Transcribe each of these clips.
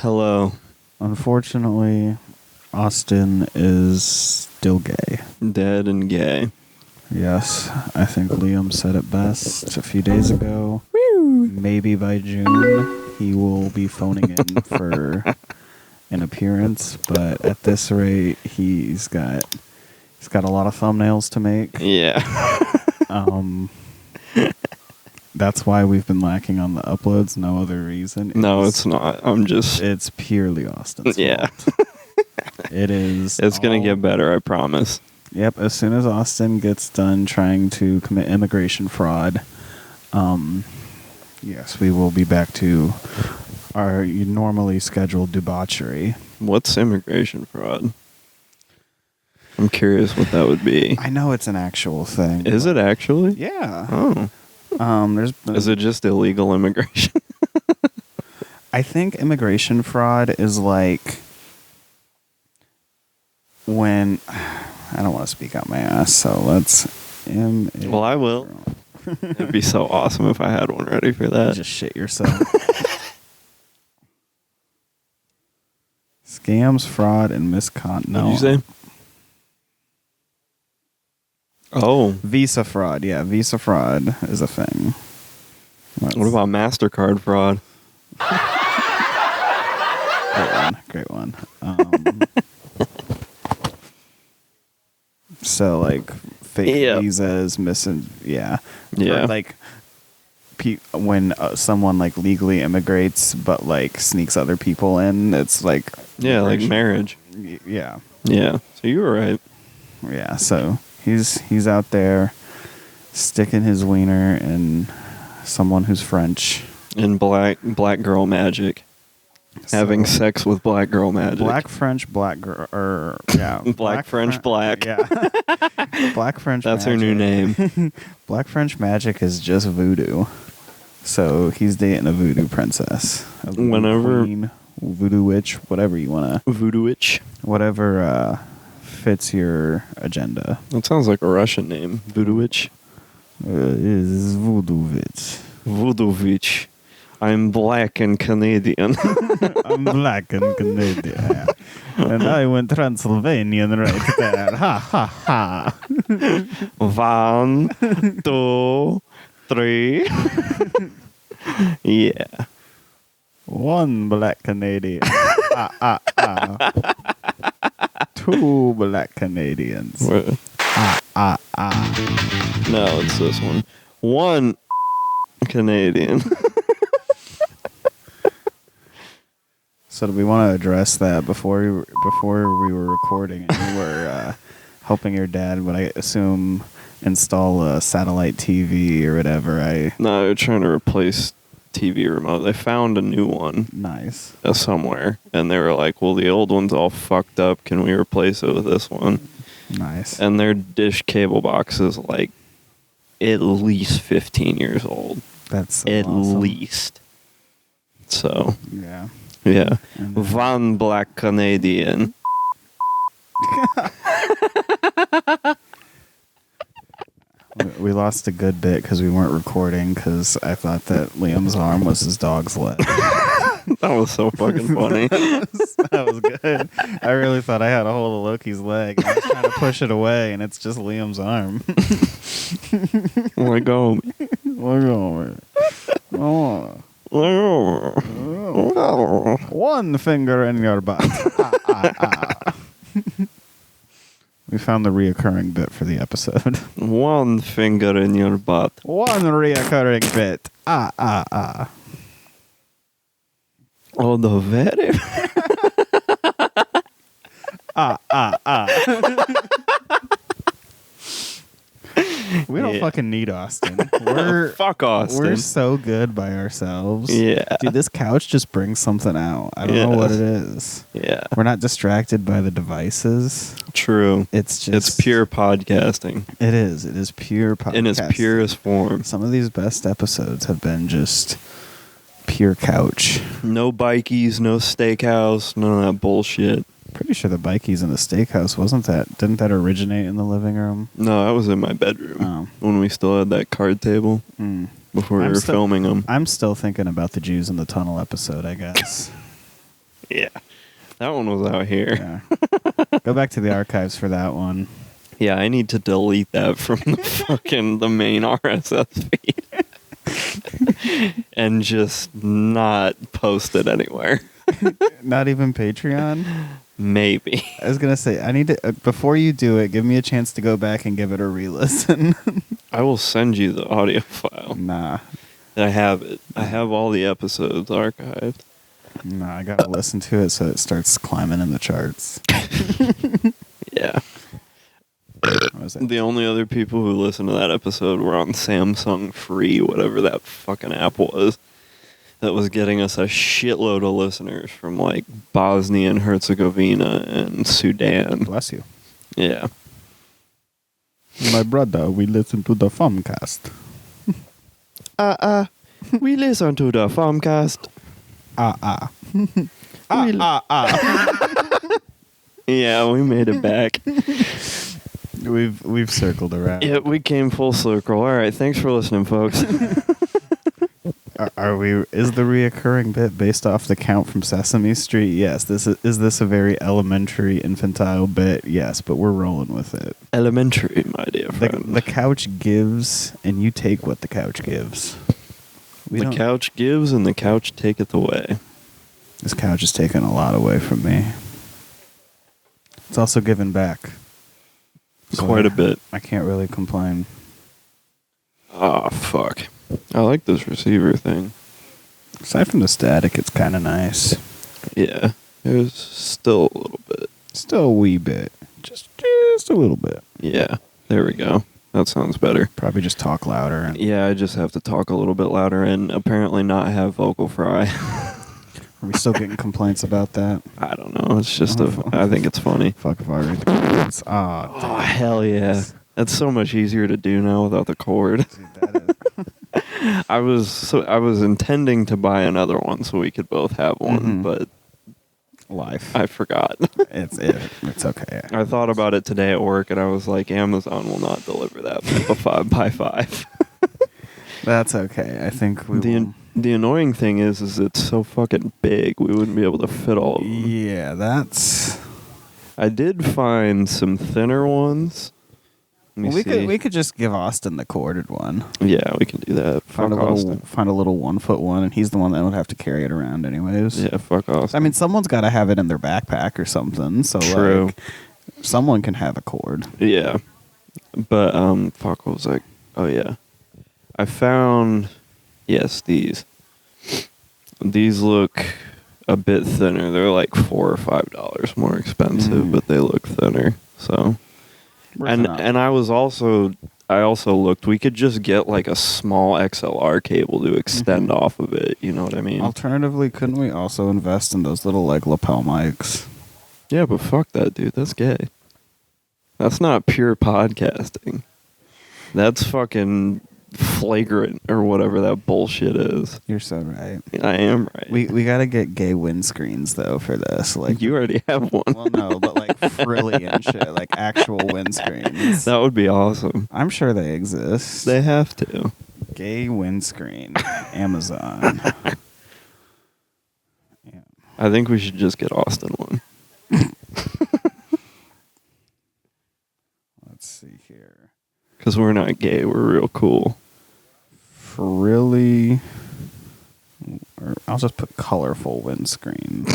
Hello. Unfortunately, Austin is still gay. Dead and gay. Yes, I think Liam said it best a few days ago. Maybe by June he will be phoning in for an appearance, but at this rate, he's got a lot of thumbnails to make. Yeah. That's why we've been lacking on the uploads. No other reason. It's not. It's purely Austin's Yeah. fault. It is. It's going to get better, I promise. Yep. As soon as Austin gets done trying to commit immigration fraud, yes, we will be back to our normally scheduled debauchery. What's immigration fraud? I'm curious what that would be. I know it's an actual thing. Is it actually? Yeah. Oh. Is it just illegal immigration? I think immigration fraud is like when I don't want to speak out my ass, so let's. Well, I will. It'd be so awesome if I had one ready for that. Just shit yourself. Scams, fraud, and misconduct. No. What did you say? Oh. Visa fraud. Yeah, Visa fraud is a thing. What about MasterCard fraud? Great one. So, like, fake visas, yeah. Yeah. Or, like, when someone, like, legally immigrates but, like, sneaks other people in, it's like... Yeah, like marriage. Yeah. Yeah. So you were right. Yeah, so he's out there sticking his wiener in someone who's French. In black girl magic. Having sex with black girl magic. Black French, black girl, or yeah. Black French, black. Yeah. Black French That's magic. her new name. Black French magic is just voodoo. So he's dating a voodoo princess. Queen, voodoo witch, whatever you want to. Voodoo witch. Whatever fits your agenda. That sounds like a Russian name. Voodoo witch. Is voodoo witch. Voodoo witch. I'm black and Canadian. I'm black and Canadian. And I went Transylvanian right there. Ha, ha, ha. 1, 2, 3. Yeah. One black Canadian. Two black Canadians. No, it's this one. One Canadian. So do we want to address that before we were recording and you were helping your dad, what I assume, install a satellite TV or whatever? No, they're trying to replace TV remote. They found a new one. Nice. Somewhere. And they were like, well, the old one's all fucked up. Can we replace it with this one? Nice. And their dish cable box is like at least 15 years old. That's so at awesome. least. So. Yeah. Yeah. One black Canadian. We lost a good bit because we weren't recording because I thought that Liam's arm was his dog's leg. That was so fucking funny. That was good. I really thought I had a hold of Loki's leg. I was trying to push it away, and it's just Liam's arm. Let go. Let go. Oh. One finger in your butt. We found the reoccurring bit for the episode. One finger in your butt. One reoccurring bit. Oh, the very... We don't fucking need Austin. Fuck Austin. We're so good by ourselves. Yeah. Dude, this couch just brings something out. I don't know what it is. Yeah. We're not distracted by the devices. True. It's just... It's pure podcasting. It is. It is pure podcasting. In its purest form. Some of these best episodes have been just pure couch. No bikies, no steakhouse, none of that bullshit. Pretty sure the bikies in the steakhouse didn't that originate in the living room? No, that was in my bedroom when we still had that card table before we were filming them. I'm still thinking about the Jews in the tunnel episode, I guess. Yeah. That one was out here. Yeah. Go back to the archives for that one. Yeah, I need to delete that from the main RSS feed. And just not post it anywhere. Not even Patreon? Maybe. I was going to say, I need to, before you do it, give me a chance to go back and give it a re-listen. I will send you the audio file. Nah. I have it. I have all the episodes archived. Nah, I got to listen to it so it starts climbing in the charts. Yeah. What was it? The only other people who listened to that episode were on Samsung Free, whatever that fucking app was, that was getting us a shitload of listeners from like Bosnia and Herzegovina and Sudan. Bless you. Yeah. My brother, we listen to the Fumcast. We listen to the Farmcast. Yeah, we made it back. We've circled around. Yeah, we came full circle. All right, thanks for listening, folks. Are we? Is the reoccurring bit based off the count from Sesame Street? Yes. Is this a very elementary, infantile bit? Yes, but we're rolling with it. Elementary, my dear friend. The couch gives, and you take what the couch gives. The couch gives, and the couch taketh away. This couch is taking a lot away from me. It's also given back. Quite a bit. I can't really complain. Oh, fuck. I like this receiver thing. Aside from the static, it's kind of nice. Yeah. There's still a little bit. Still a wee bit. Just a little bit. Yeah. There we go. That sounds better. Probably just talk louder. Yeah, I just have to talk a little bit louder and apparently not have vocal fry. Are we still getting complaints about that? I don't know. It's just I think it's funny. Fuck if I read the comments. Oh, hell yeah. That's so much easier to do now without the cord. Dude, that is... I was intending to buy another one so we could both have one, but life. I forgot. It's okay. I thought about it today at work, and I was like, Amazon will not deliver that 5x5. That's okay. I think we will. The annoying thing is it's so fucking big, we wouldn't be able to fit all of them. Yeah, that's... I did find some thinner ones. We could just give Austin the corded one. Yeah, we can do that. Find a little 1 foot one, and he's the one that would have to carry it around anyways. Yeah, fuck Austin. I mean, someone's got to have it in their backpack or something. So True. Like, someone can have a cord. Yeah, but fuck, what was I? Oh yeah, I found these. These look a bit thinner. They're like $4 or $5 more expensive, but they look thinner. So. And I also looked, we could just get like a small XLR cable to extend off of it, you know what I mean? Alternatively, couldn't we also invest in those little like lapel mics? Yeah, but fuck that, dude. That's gay. That's not pure podcasting. That's fucking flagrant or whatever that bullshit is. You're so right. I am right. We got to get gay windscreens though for this. Like you already have one. Well, no, but like frilly and shit, like actual windscreens. That would be awesome. I'm sure they exist. They have to. Gay windscreen, Amazon. Yeah. I think we should just get Austin one. Let's see here. Because we're not gay, we're real cool. Frilly, or I'll just put colorful windscreen.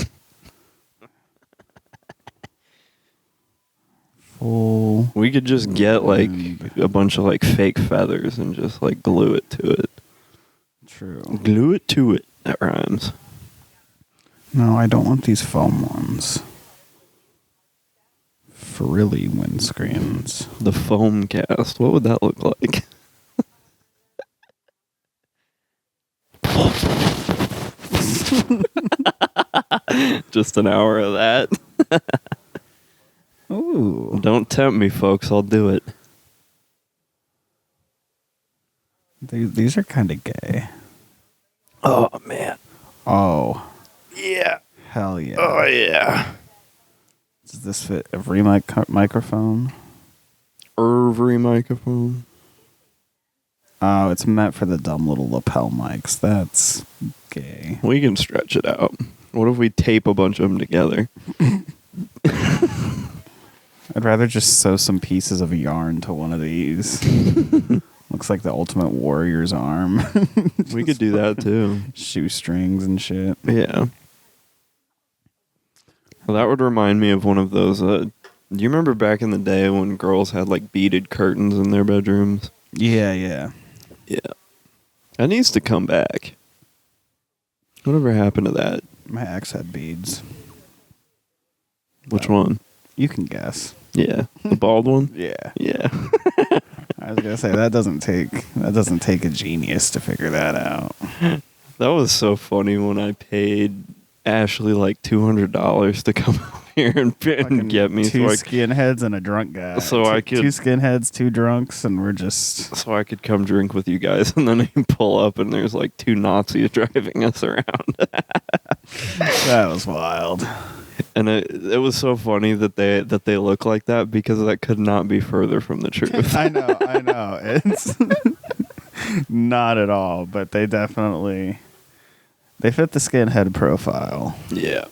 Full. We could just get like a bunch of like fake feathers and just like glue it to it. True. Glue it to it. That rhymes. No, I don't want these foam ones. Frilly windscreens. The foam cast. What would that look like? Just an hour of that. Ooh. Don't tempt me, folks. I'll do it. These are kind of gay. Oh, man. Oh. Yeah. Hell yeah. Oh, yeah. Does this fit every microphone? Every microphone. Oh, it's meant for the dumb little lapel mics. That's gay. We can stretch it out. What if we tape a bunch of them together? I'd rather just sew some pieces of yarn to one of these. Looks like the Ultimate Warrior's arm. We could do that too. Shoestrings and shit. Yeah. Well, that would remind me of one of those. Do you remember back in the day when girls had like beaded curtains in their bedrooms? Yeah, yeah. Yeah. That needs to come back. Whatever happened to that? My ex had beads. Which one? You can guess. Yeah. The bald one? Yeah. Yeah. I was gonna say that doesn't take a genius to figure that out. That was so funny when I paid Ashley like $200 to come over here and get me two skinheads and a drunk guy. So I could two skinheads, two drunks, and we're just so I could come drink with you guys, and then you pull up and there's like two Nazis driving us around. That was wild. And it was so funny that they look like that because that could not be further from the truth. I know. It's not at all, but they definitely fit the skinhead profile. Yeah.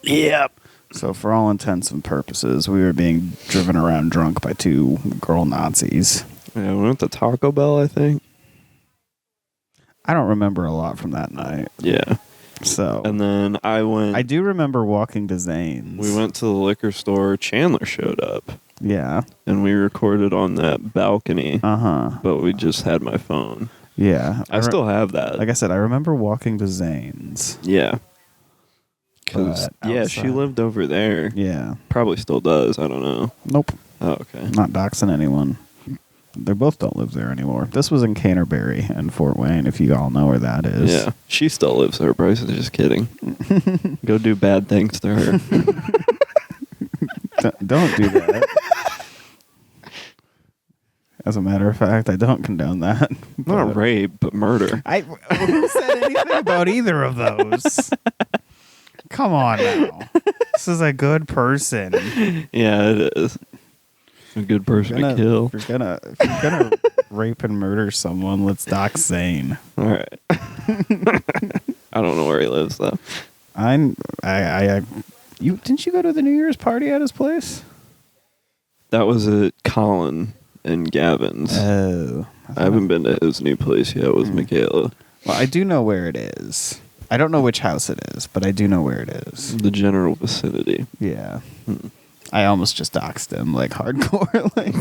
Yep. So for all intents and purposes, we were being driven around drunk by two girl Nazis. Yeah, we went to Taco Bell, I think. I don't remember a lot from that night. Yeah. So and then I do remember walking to Zane's. We went to the liquor store. Chandler showed up. Yeah. And we recorded on that balcony. Uh-huh. But we just had my phone. Yeah. I still have that. Like I said, I remember walking to Zane's. Yeah. Because, she lived over there. Yeah. Probably still does. I don't know. Nope. Oh, okay. Not doxing anyone. They both don't live there anymore. This was in Canterbury and Fort Wayne, if you all know where that is. Yeah. She still lives there. Bryce is just kidding. Go do bad things to her. Don't do that. As a matter of fact, I don't condone that. Not rape, but murder. Who said anything about either of those? Come on now. This is a good person. Yeah, it is. A good person to kill. If you're gonna rape and murder someone, let's dox Zane. All right. I don't know where he lives though. You didn't you go to the New Year's party at his place? That was at Colin and Gavin's. Oh. I haven't been to his new place yet with Michaela. Well, I do know where it is. I don't know which house it is, but I do know where it is. The general vicinity. Yeah. I almost just doxed him like hardcore. Like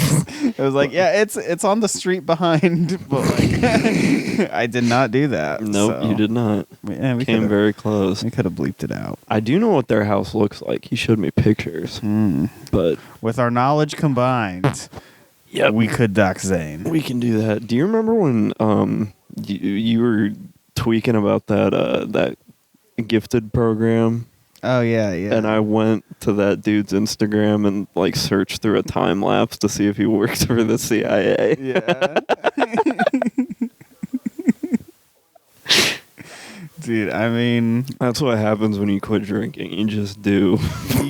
it was like, yeah, it's on the street behind, but like I did not do that. Nope, you did not. Yeah, we came very close. We could have bleeped it out. I do know what their house looks like. He showed me pictures. But with our knowledge combined, we could dox Zane. We can do that. Do you remember when you were tweaking about that gifted program? Oh yeah. And I went to that dude's Instagram and like searched through a time lapse to see if he works for the CIA. Yeah. Dude, I mean, that's what happens when you quit drinking. You just do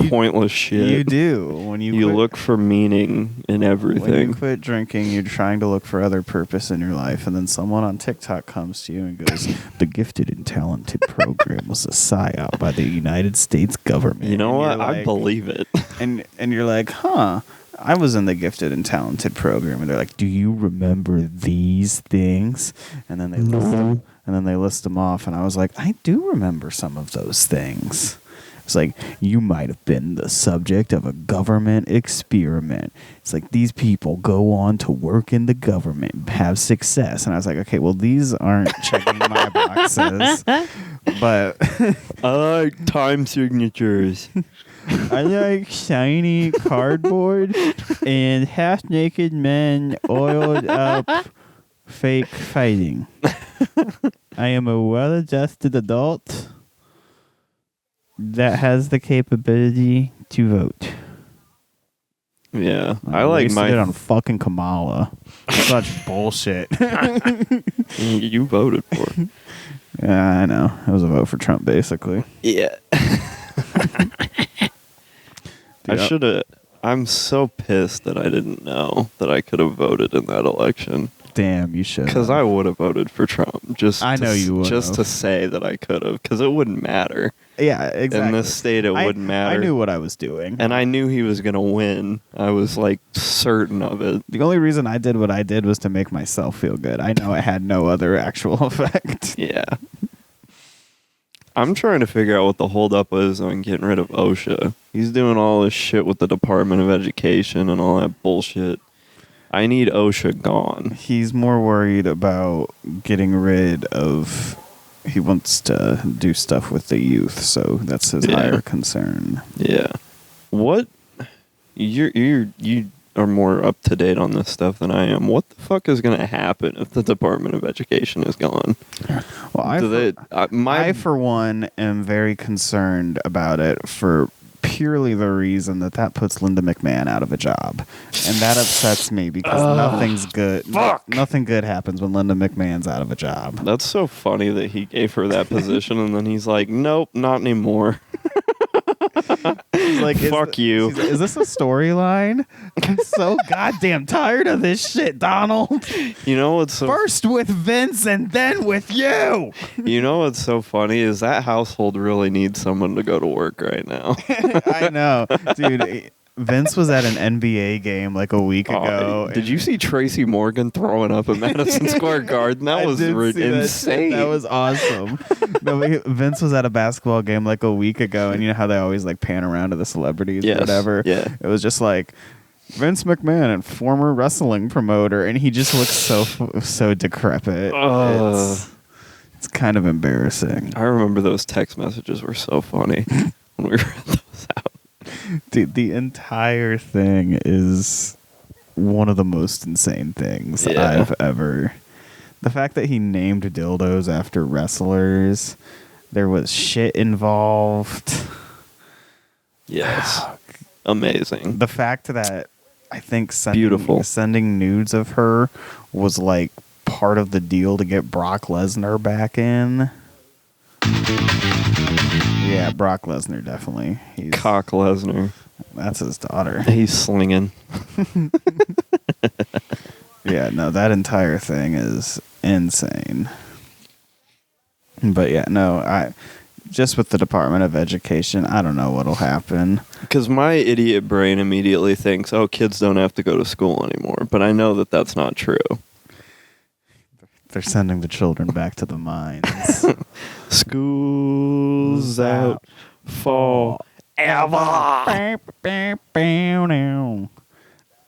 pointless shit. You do. When you look for meaning in everything. When you quit drinking, you're trying to look for other purpose in your life, and then someone on TikTok comes to you and goes, "The Gifted and Talented program was a psyop by the United States government." You know what? Like, I believe it. And you're like, huh? I was in the Gifted and Talented program, and they're like, "Do you remember these things?" And then they list them off, and I was like, I do remember some of those things. It's like, you might have been the subject of a government experiment. It's like, these people go on to work in the government, have success. And I was like, okay, well, these aren't checking my boxes. But I like time signatures. I like shiny cardboard and half-naked men oiled up fake fighting. I am a well-adjusted adult that has the capability to vote. Yeah, I like my it on fucking Kamala. Such bullshit. You voted for. Yeah, I know. It was a vote for Trump, basically. Yeah. I should have. I'm so pissed that I didn't know that I could have voted in that election. Damn, you should. Because I would have voted for Trump. I know you would. Just to say that I could have, because it wouldn't matter. Yeah, exactly. In this state, it wouldn't matter. I knew what I was doing. And I knew he was going to win. I was, like, certain of it. The only reason I did what I did was to make myself feel good. I know it had no other actual effect. Yeah. I'm trying to figure out what the holdup is on getting rid of OSHA. He's doing all this shit with the Department of Education and all that bullshit. I need OSHA gone. He's more worried about getting rid of... He wants to do stuff with the youth, so that's his higher concern. Yeah. What? You are more up to date on this stuff than I am. What the fuck is going to happen if the Department of Education is gone? Well, I for one am very concerned about it for purely the reason that puts Linda McMahon out of a job, and that upsets me because nothing's good. Nothing good happens when Linda McMahon's out of a job. That's so funny that he gave her that position, and then he's like, "Nope, not anymore." He's like, fuck you. Is this a storyline? I'm so goddamn tired of this shit, Donald. You know what's so first with Vince and then with you. You know what's so funny is that household really needs someone to go to work right now. I know, dude. Vince was at an NBA game like a week ago. Did you see Tracy Morgan throwing up at Madison Square Garden? That was insane. That was awesome. No, Vince was at a basketball game like a week ago, and you know how they always like pan around to the celebrities or whatever? Yeah. It was just like Vince McMahon, and former wrestling promoter, and he just looks so decrepit. It's kind of embarrassing. I remember those text messages were so funny when we read those out. Dude, the entire thing is one of the most insane things I've ever... The fact that he named dildos after wrestlers, there was shit involved. Yes. Amazing. The fact that I think sending nudes of her was like part of the deal to get Brock Lesnar back in. Yeah, Brock Lesnar, definitely. Cock Lesnar. That's his daughter. He's slinging. Yeah, no, that entire thing is insane. But yeah, no, just with the Department of Education, I don't know what'll happen. Because my idiot brain immediately thinks, oh, kids don't have to go to school anymore. But I know that that's not true. They're sending the children back to the mines. School's out forever.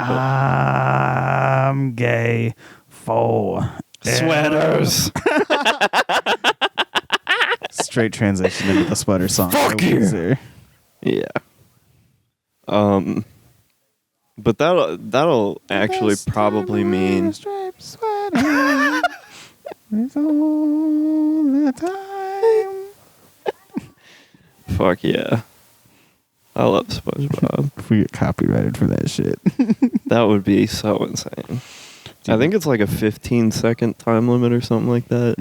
I'm gay for sweaters. Straight transition into the sweater song. Fuck you. Yeah. But that'll actually probably mean it's all the time. Fuck yeah. I love SpongeBob. If we get copyrighted for that shit. That would be so insane. I think it's like a 15-second time limit or something like that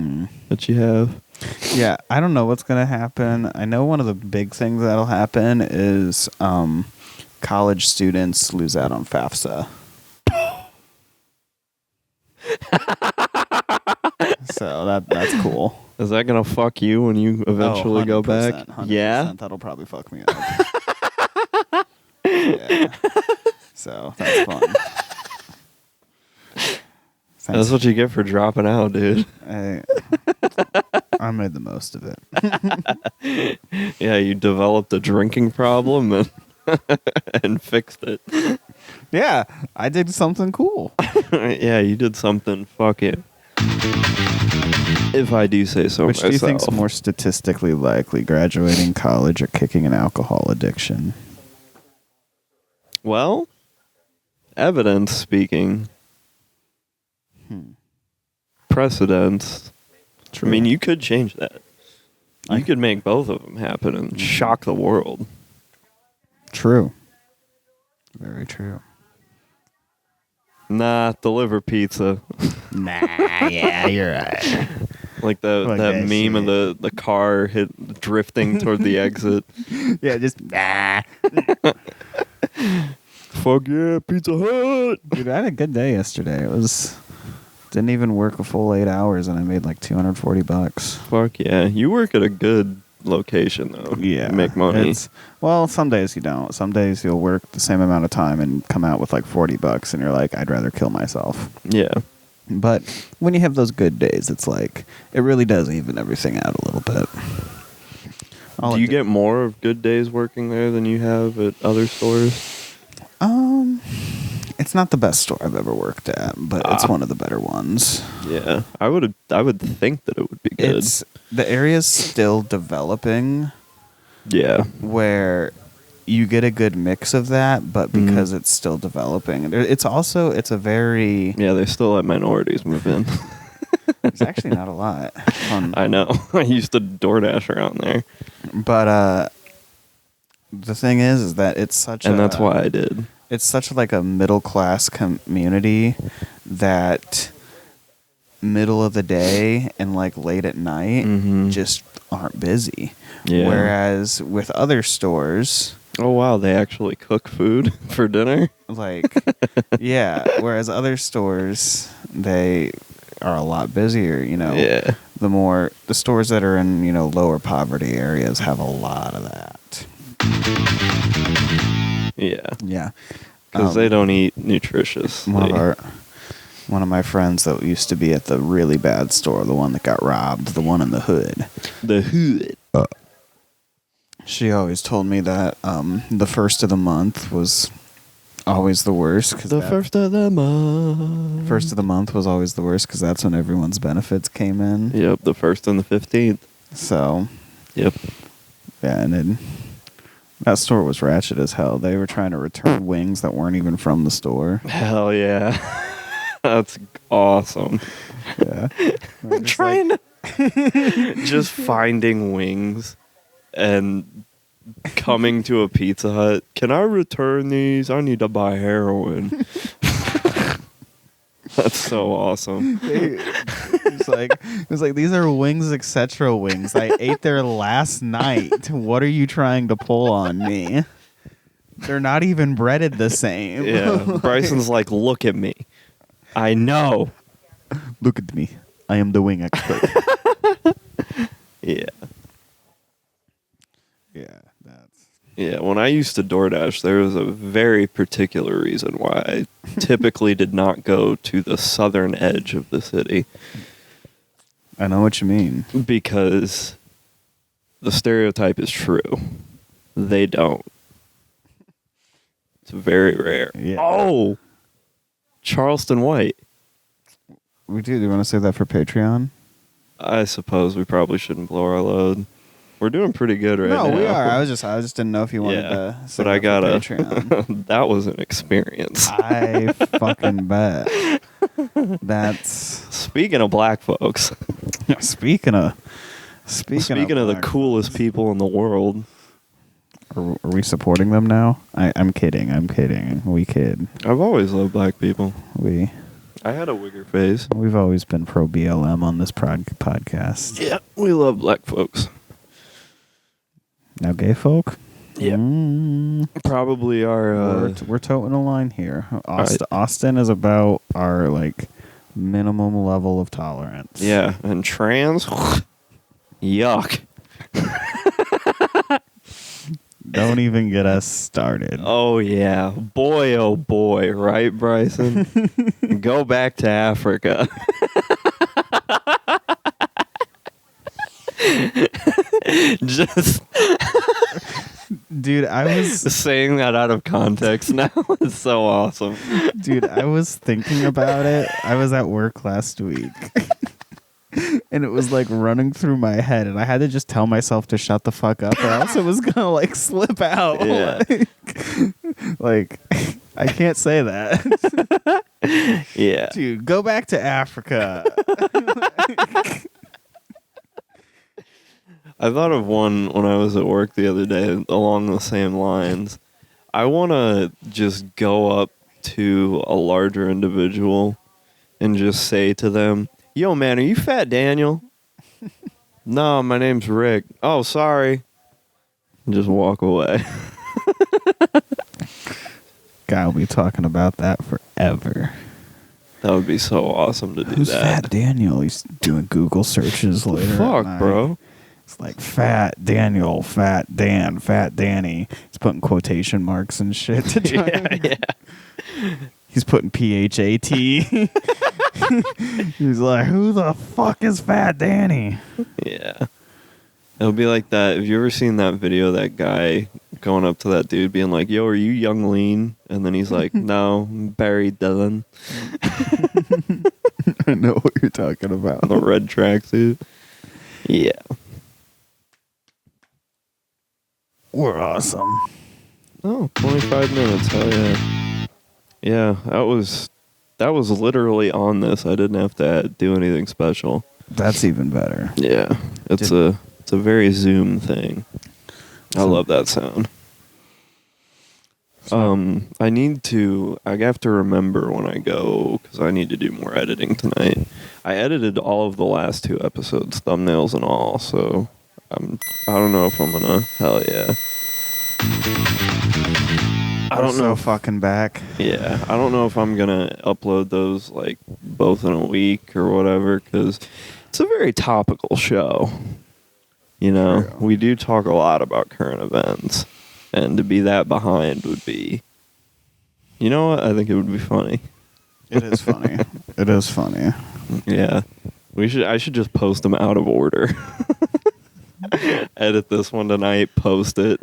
that you have. Yeah, I don't know what's going to happen. I know one of the big things that'll happen is college students lose out on FAFSA. So that's cool. Is that going to fuck you when you eventually go back? 100%, Yeah? That'll probably fuck me up. Yeah. So that's fun. That's what you get for dropping out, dude. I made the most of it. Yeah, you developed a drinking problem and and fixed it. Yeah, I did something cool. Yeah, you did something fucking... If I do say so Which myself. do you think's more statistically likely, graduating college or kicking an alcohol addiction? Well, evidence speaking, precedents. True. I mean, you could change that. You could make both of them happen and shock the world. True. Very true. Nah, deliver pizza. Nah, yeah, you're right. Like that meme of the car drifting toward the exit. Yeah, just nah. Fuck yeah, Pizza Hut. Dude, I had a good day yesterday. It was Didn't even work a full 8 hours, and I made like $240. Fuck yeah. You work at a good location, though. Yeah. You make money. Well, some days you don't. Some days you'll work the same amount of time and come out with like $40, and you're like, I'd rather kill myself. Yeah. But when you have those good days, it's like, it really does even everything out a little bit. Do you get more of good days working there than you have at other stores? It's not the best store I've ever worked at, but it's one of the better ones. Yeah. I would think that it would be good. The area's still developing. Yeah. Where you get a good mix of that, but because it's still developing. It's a very... Yeah, they still let minorities move in. It's actually not a lot. I know. I used to DoorDash around there. But the thing is that it's such and that's why I did. It's such like a middle-class community that middle of the day and like late at night just aren't busy. Yeah. Whereas with other stores... Oh, wow. They actually cook food for dinner? Like, yeah. Whereas other stores, they are a lot busier, you know. Yeah. The stores that are in, you know, lower poverty areas have a lot of that. Yeah. Yeah. Because they don't eat nutritiously. One of my friends that used to be at the really bad store, the one that got robbed, the one in the hood. The hood. She always told me that the first of the month was always the worst. First of the month. First of the month was always the worst because that's when everyone's benefits came in. Yep, the 1st and the 15th. So. Yep. Yeah, and that store was ratchet as hell. They were trying to return wings that weren't even from the store. Hell yeah. That's awesome. Yeah. Trying to... just finding wings and coming to a Pizza Hut. Can I return these? I need to buy heroin. That's so awesome. It's like these are wings, etc. wings. I ate there last night. What are you trying to pull on me? They're not even breaded the same. Yeah. Bryson's like, look at me. I know. Look at me. I am the wing expert. Yeah. Yeah, when I used to DoorDash, there was a very particular reason why I typically did not go to the southern edge of the city. I know what you mean. Because the stereotype is true. They don't. It's very rare. Yeah. Oh! Charleston White. We do. Do you want to say that for Patreon? I suppose we probably shouldn't blow our load. We're doing pretty good right now. No, we are. I just didn't know if you wanted to say but I that for gotta. Patreon. That was an experience. I fucking bet. That's Speaking of black folks. Speaking of the coolest people in the world. Are we supporting them now? I'm kidding. We kid. I've always loved black people. I had a wigger phase. We've always been pro BLM on this podcast. Yeah, we love black folks. Now gay folk? Yeah. Probably our... We're toting a line here. Austin is about our, like, minimum level of tolerance. Yeah, and trans? Yuck. Don't even get us started. Oh, yeah. Boy, oh, boy. Right, Bryson? Go back to Africa. Just... Dude, I was... saying that out of context now is so awesome. Dude, I was thinking about it. I was at work last week. And it was like running through my head, and I had to just tell myself to shut the fuck up, or else it was gonna like slip out. Yeah. like I can't say that. Yeah. Dude, go back to Africa. I thought of one when I was at work the other day along the same lines. I want to just go up to a larger individual and just say to them, "Yo, man, are you Fat Daniel?" "No, my name's Rick." "Oh, sorry." And just walk away. Guy will be talking about that forever. That would be so awesome to do Who's that. Fat Daniel? He's doing Google searches later. Fuck, at night. bro. It's like Fat Daniel, Fat Dan, Fat Danny. He's putting quotation marks and shit to try. Yeah. He's putting PHAT. He's like, who the fuck is Fat Danny? Yeah. It'll be like that. Have you ever seen that video of that guy going up to that dude being like, yo, are you Young Lean? And then he's like, no, I'm Barry Dillon. I know what you're talking about. The red tracksuit. Yeah. We're awesome. Oh, 25 minutes. Hell yeah. Yeah, that was literally on this. I didn't have to do anything special. That's even better. Yeah. It's a very Zoom thing. I love that sound. I have to remember when I go, because I need to do more editing tonight. I edited all of the last 2 episodes, thumbnails and all, so I don't know if I'm gonna, hell yeah. I don't know. Fucking back. Yeah, I don't know if I'm gonna upload those like both in a week or whatever, because it's a very topical show. You know, True. We do talk a lot about current events, and to be that behind would be, you know what? I think it would be funny. It is funny. It is funny. Yeah, I should just post them out of order. Edit this one tonight, post it.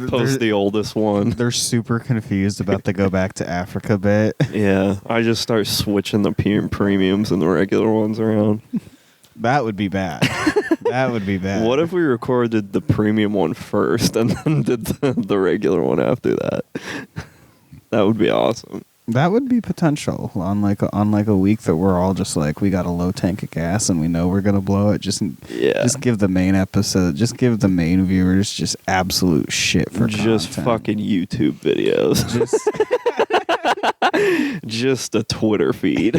Post the oldest one. They're super confused about the go back to Africa bit. Yeah, I just start switching the premiums and the regular ones around. That would be bad. That would be bad. What if we recorded the premium one first and then did the regular one after that? That would be awesome. That would be potential on like a week that we're all just like, we got a low tank of gas and we know we're gonna blow it. Just give the main episode, just give the main viewers just absolute shit for just content. Fucking YouTube videos. Just a Twitter feed.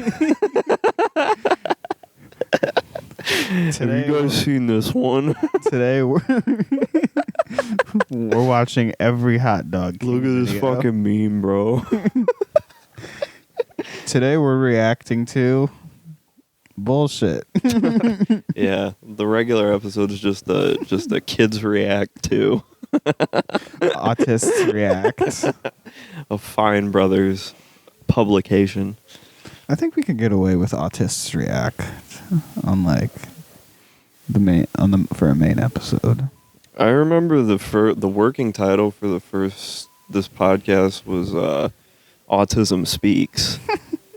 Have you guys seen this one? Today we're watching every hot dog. Look at this video. fucking meme, bro. Today we're reacting to bullshit. Yeah, the regular episode is just a kids react to. Autists react. A Fine Brothers publication. I think we could get away with autists react on like for a main episode. I remember the working title for this podcast was Autism Speaks,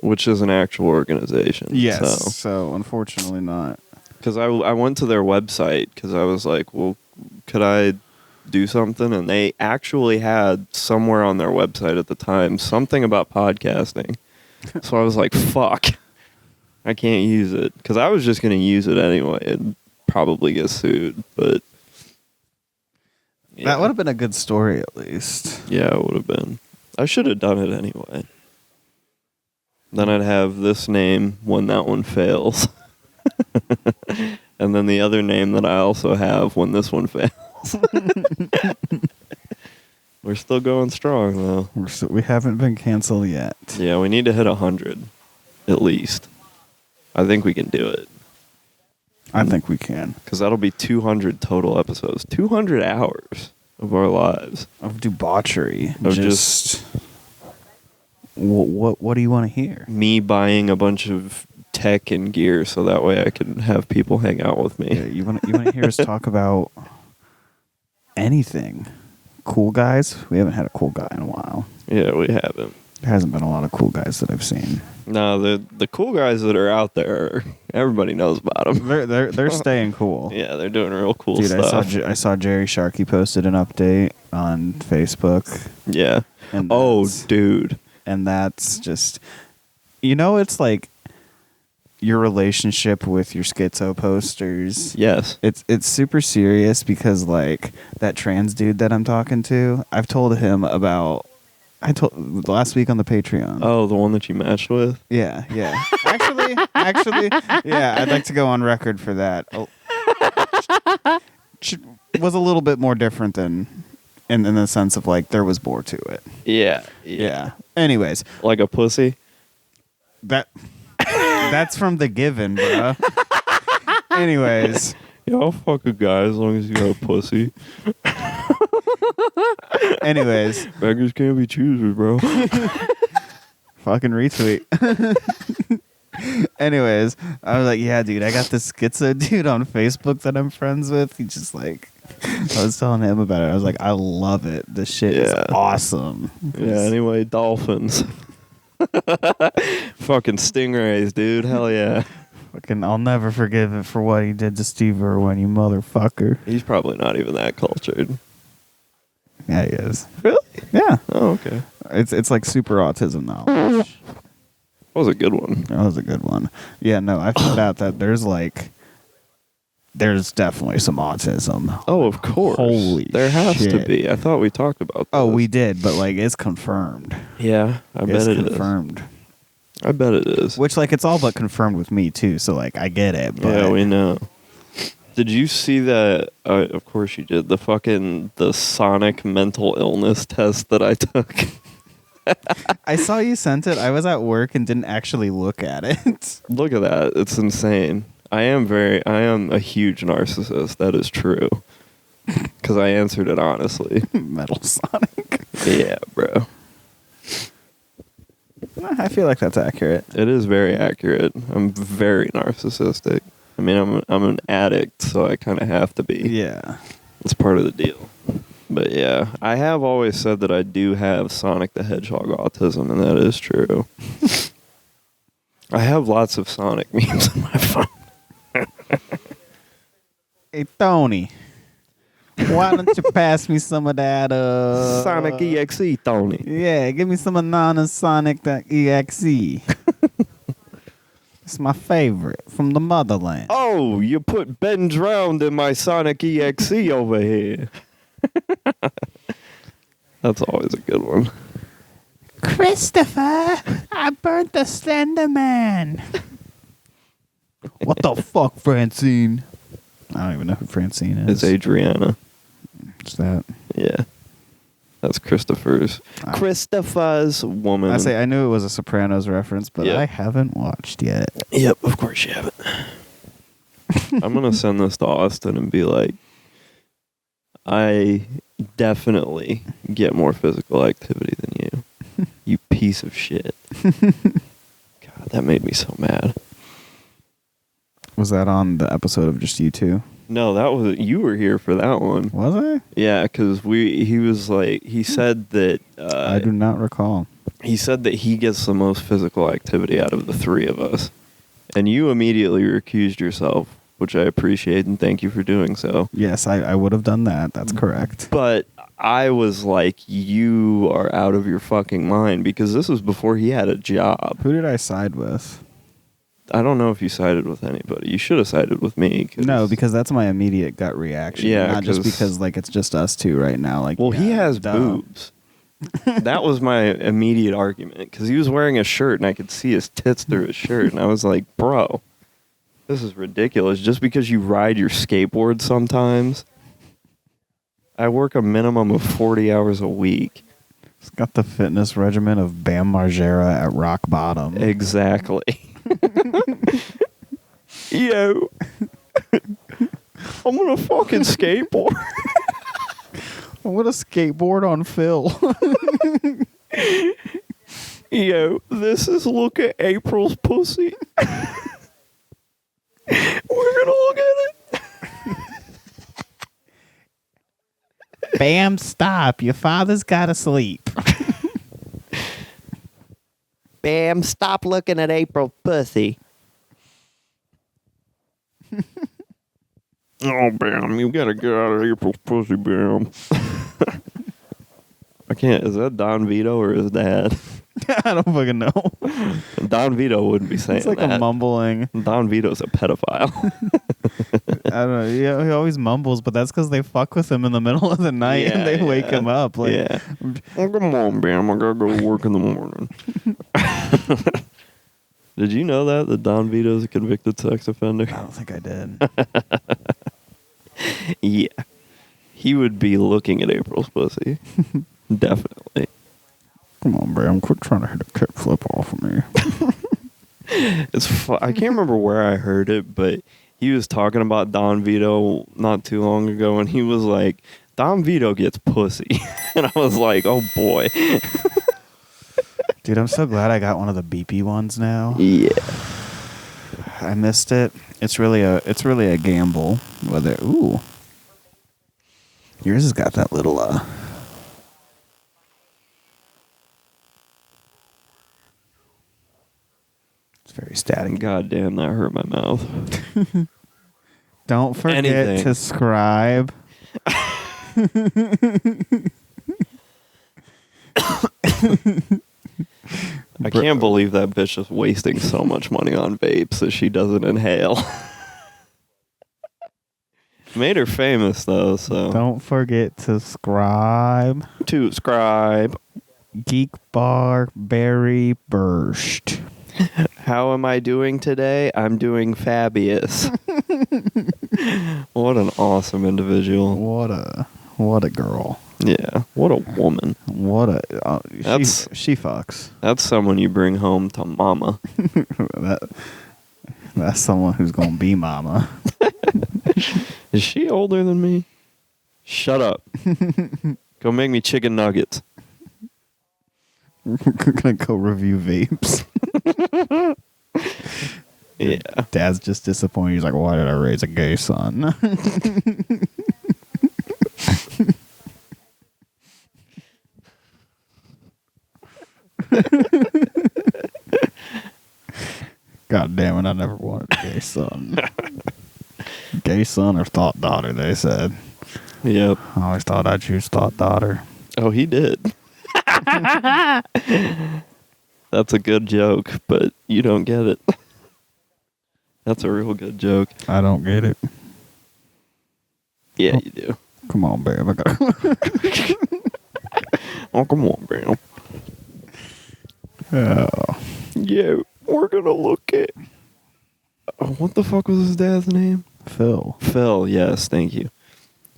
which is an actual organization. Yes. So unfortunately not. Because I went to their website because I was like, well, could I do something? And they actually had somewhere on their website at the time something about podcasting. So I was like, fuck, I can't use it. Because I was just going to use it anyway and probably get sued. But yeah. That would have been a good story at least. Yeah, it would have been. I should have done it anyway. Then I'd have this name when that one fails. And then the other name that I also have when this one fails. We're still going strong, though. We haven't been canceled yet. Yeah, we need to hit 100, at least. I think we can do it. I think we can. Because that'll be 200 total episodes. 200 hours of our lives. Of debauchery. Of just what do you want to hear? Me buying a bunch of tech and gear so that way I can have people hang out with me. Yeah, you want to hear us talk about anything. Cool guys? We haven't had a cool guy in a while. Yeah, we haven't. There hasn't been a lot of cool guys that I've seen. No, the cool guys that are out there, everybody knows about them. They're staying cool. Yeah, they're doing real cool Dude, stuff. I saw Jerry Sharkey posted an update on Facebook. Yeah. And Dude. And that's just, it's like your relationship with your schizo posters. Yes. It's super serious because like that trans dude that I'm talking to, I've told him about. I told last week on the Patreon. Oh, the one that you matched with? Yeah. Actually, yeah. I'd like to go on record for that. Was a little bit more different than, in the sense of like there was more to it. Yeah. Anyways, Like a pussy? that's from The Given, bro. Anyways, Yeah, I'll fuck a guy as long as you got a pussy. anyways, Beggars can't be choosers, bro. fucking retweet. Anyways, I was like, yeah, dude, I got this schizo dude on Facebook that I'm friends with. He just like, I was telling him about it. I was like, I love it. This shit is awesome. Yeah, anyway, dolphins. Fucking stingrays, dude. Hell yeah. Fucking, I'll never forgive it for what he did to Steve Irwin, you motherfucker. He's probably not even that cultured. Yeah, he is. Really? Yeah. Oh, okay. It's like super autism knowledge. That was a good one. That was a good one. Yeah, no, I found out that there's definitely some autism. Oh, of course. Holy there has to shit. be. I thought we talked about that. Oh, we did, but like it's confirmed. Yeah, I bet It's it is. confirmed. I bet it is. Which like it's all but confirmed with me too, so like I get it. But Yeah, we know. Did you see that? Of course you did. The Sonic mental illness test that I took. I saw you sent it. I was at work and didn't actually look at it. Look at that. It's insane. I am a huge narcissist. That is true. Because I answered it honestly. Metal Sonic. Yeah, bro. I feel like that's accurate. It is very accurate. I'm very narcissistic. I mean, I'm an addict, so I kind of have to be. Yeah. It's part of the deal. But yeah, I have always said that I do have Sonic the Hedgehog autism, and that is true. I have lots of Sonic memes on my phone. Hey Tony, why don't you pass me some of that Sonic EXE, Tony. Yeah, give me some of Nana's Sonic EXE. It's my favorite from the motherland. Oh, you put Ben Drowned in my Sonic EXE over here. That's always a good one. Christopher, I burnt the Slender Man. What the fuck, Francine? I don't even know who Francine is. It's Adriana. What's that? Yeah. That's Christopher's. Christopher's woman. I knew it was a Sopranos reference, but Yeah. I haven't watched yet. Yep, of course you haven't. I'm going to send this to Austin and be like, I definitely get more physical activity than you. You piece of shit. God, that made me so mad. Was that on the episode of just you two? No, that was you were here for that one. Was I? Yeah, because he said that I do not recall. he said that he gets the most physical activity out of the three of us, and you immediately recused yourself, which I appreciate and thank you for doing so. Yes, I would have done that. That's correct. But I was like, you are out of your fucking mind, because this was before he had a job. Who did I side with? I don't know if you sided with anybody. You should have sided with me. No, because that's my immediate gut reaction. Yeah, not just 'cause- because like it's just us two right now. Like, Well, he yeah, has duh. boobs. That was my immediate argument, because he was wearing a shirt and I could see his tits through his shirt, and I was like, bro, this is ridiculous. Just because you ride your skateboard sometimes. I work a minimum of 40 hours a week. It's got the fitness regimen of Bam Margera at rock bottom. Exactly. Yo. I'm gonna fucking skateboard. I'm gonna skateboard on Phil. Yo, this is look at April's pussy. We're gonna look at it. Bam, stop. Your father's gotta sleep. Bam, stop looking at April's pussy. Oh, Bam, you gotta get out of April's pussy, Bam. I can't. Is that Don Vito or his dad? I don't fucking know. Don Vito wouldn't be saying It's like that. a mumbling. Don Vito's a pedophile. I don't know. Yeah, he always mumbles, but that's because they fuck with him in the middle of the night and they wake him up. Like, yeah. Oh, come on, Bam. I gotta go to work in the morning. Did you know that Don Vito's a convicted sex offender? I don't think I did. Yeah. He would be looking at April's pussy. Definitely. Come on, Bram. Quit trying to hit a kickflip off of me. I can't remember where I heard it, but he was talking about Don Vito not too long ago, and he was like, Don Vito gets pussy. And I was like, oh boy. Dude, I'm so glad I got one of the beepy ones now. Yeah. I missed it. It's really a gamble whether yours has got that little it's very static. God damn, that hurt my mouth. Don't forget to subscribe. I can't believe that bitch is wasting so much money on vapes that she doesn't inhale. Made her famous though, so Don't forget to subscribe. Geek Bar Berry Burst. How am I doing today? I'm doing fabulous. What an awesome individual. What a girl. Yeah, what a woman. She fucks. That's someone you bring home to mama. That's someone who's gonna be mama. Is she older than me? Shut up. Go make me chicken nuggets. We're gonna go review vapes. Yeah. Dad's just disappointed. He's like, why did I raise a gay son? God damn it, I never wanted a gay son. Gay son or thought daughter, they said. Yep. I always thought I'd choose thought daughter. Oh, he did. That's a good joke, but you don't get it. That's a real good joke. I don't get it. Yeah, you do. Come on, babe. Oh, come on, bro. Oh. Yeah, we're gonna look at... what the fuck was his dad's name? Phil. Phil, yes, thank you.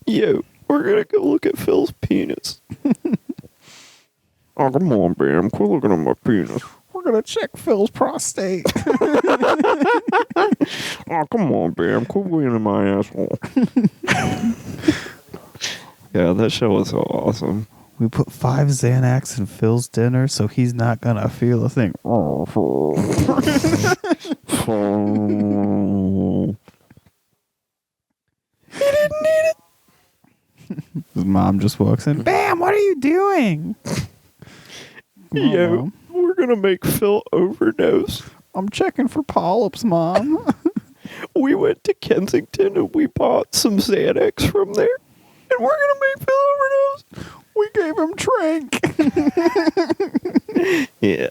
Yo, we're gonna go look at Phil's penis. Oh, come on, Bam. Quit looking at my penis. We're going to check Phil's prostate. Oh, come on, Bam. Quit being in my asshole. Yeah, that show was so awesome. We put 5 Xanax in Phil's dinner, so he's not going to feel a thing. He didn't need it. His mom just walks in. Bam, what are you doing? Yo, we're going to make Phil overdose. I'm checking for polyps, Mom. We went to Kensington and we bought some Xanax from there. And we're going to make Phil overdose. We gave him trank. Yeah.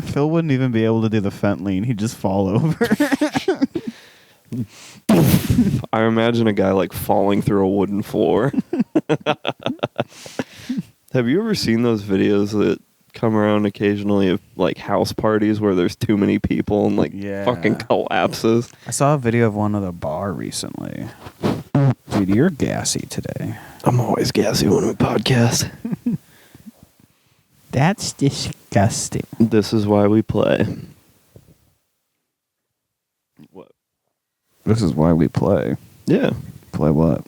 Phil wouldn't even be able to do the fentanyl. He'd just fall over. I imagine a guy like falling through a wooden floor. Have you ever seen those videos that come around occasionally of like house parties where there's too many people and like fucking collapses? I saw a video of one at a bar recently. Dude, you're gassy today. I'm always gassy when we podcast. That's disgusting. This is why we play. What? This is why we play. Yeah. Play what?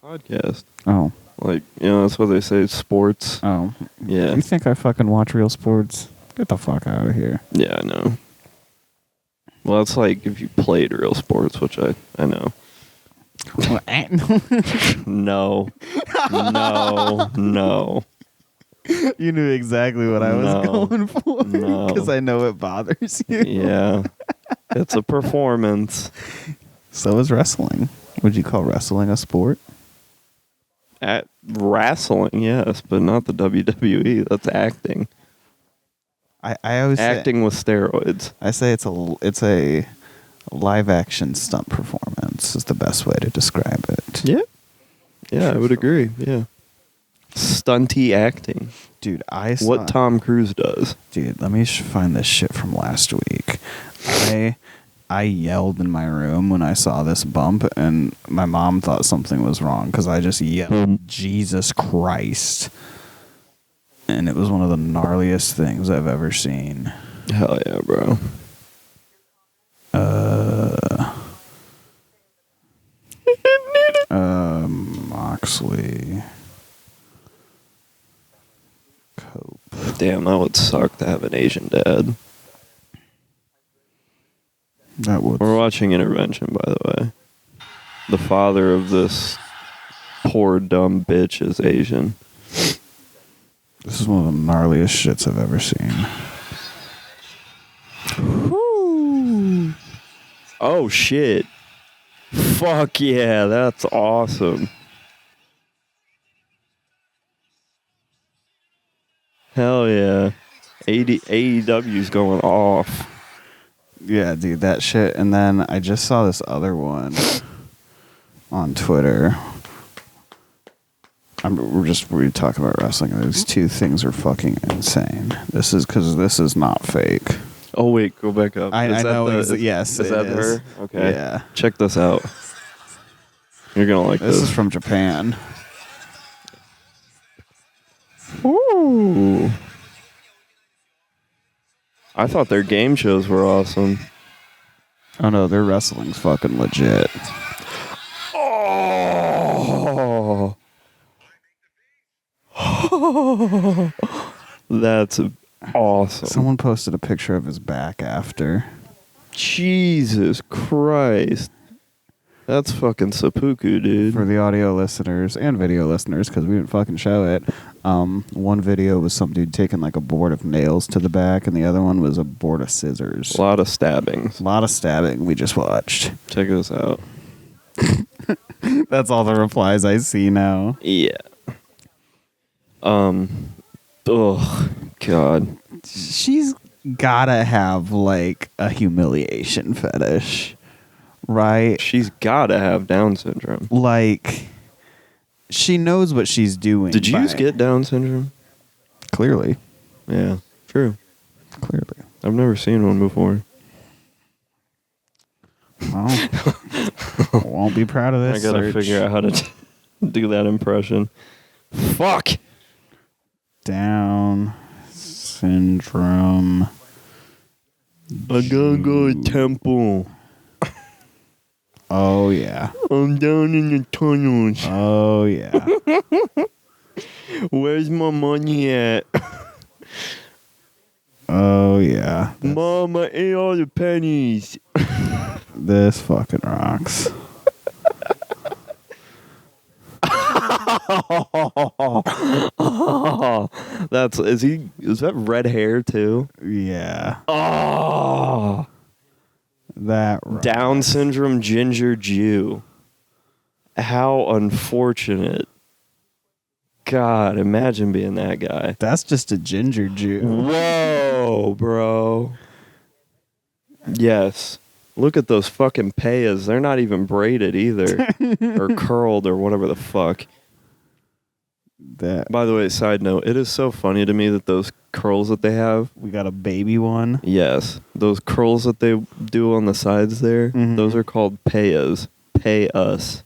Podcast. Oh. Like, you know, that's what they say, sports. Oh. Yeah. You think I fucking watch real sports? Get the fuck out of here. Yeah, I know. Well, that's like if you played real sports, which I know. No. No. You knew exactly what I was going for. No. Because I know it bothers you. Yeah. It's a performance. So is wrestling. Would you call wrestling a sport? At wrestling, yes, but not the WWE. That's acting. I always acting with steroids. I say it's a live action stunt performance is the best way to describe it. Yeah. Yeah, I would agree. Yeah. Stunty acting. Dude, what Tom Cruise does. Dude, let me find this shit from last week. I yelled in my room when I saw this bump, and my mom thought something was wrong because I just yelled, Jesus Christ. And it was one of the gnarliest things I've ever seen. Hell yeah, bro. Moxley. Cope. Damn, that would suck to have an Asian dad. That would. We're watching Intervention, by the way. The father of this poor dumb bitch is Asian. This is one of the gnarliest shits I've ever seen. Woo. Oh shit. Fuck yeah, that's awesome. Hell yeah. AEW's going off. Yeah, dude, that shit. And then I just saw this other one on Twitter. We're talking about wrestling. And these two things are fucking insane. This is because this is not fake. Oh wait, go back up. I know. Yes, is that it her? Okay. Yeah. Check this out. You're gonna like this. This is from Japan. Ooh. I thought their game shows were awesome. Oh no, their wrestling's fucking legit. Oh. That's awesome. Someone posted a picture of his back after. Jesus Christ. That's fucking seppuku, dude. For the audio listeners and video listeners, because we didn't fucking show it. One video was some dude taking like a board of nails to the back, and the other one was a board of scissors. A lot of stabbings. A lot of stabbing we just watched. Check this out. That's all the replies I see now. Yeah. Oh, God. She's gotta have like a humiliation fetish, right? She's gotta have Down syndrome. Like, she knows what she's doing. Did you get Down syndrome? Clearly. Yeah, true. Clearly. I've never seen one before. Well, won't be proud of this. I gotta search. figure out how to do that impression. Fuck! Down syndrome. I gotta go to temple. Oh, yeah. I'm down in the tunnels. Oh, yeah. Where's my money at? Oh, yeah. Mom, I ate all the pennies. This fucking rocks. Is that red hair too? Yeah. Oh, That rocks. Down syndrome ginger Jew. How unfortunate. God, imagine being that guy. That's just a ginger Jew. Whoa, bro. Yes. Look at those fucking payas. They're not even braided either. Or curled or whatever the fuck. That By the way, side note, it is so funny to me that those curls that they have. we got a baby one. Yes. Those curls that they do on the sides there, Mhm. those are called payas. Pay us.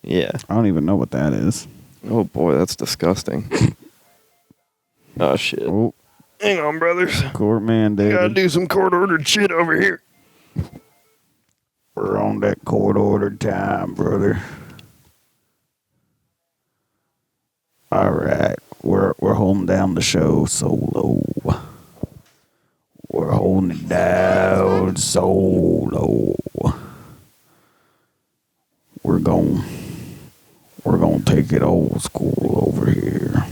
Yeah. I don't even know what that is. Oh boy, that's disgusting. Oh shit. Oh, Hang on, brothers. court mandated. Gotta do some court ordered shit over here. We're on that court ordered time, brother. All right, we're holding down the show solo. We're holding it down solo. We're gonna take it old school over here.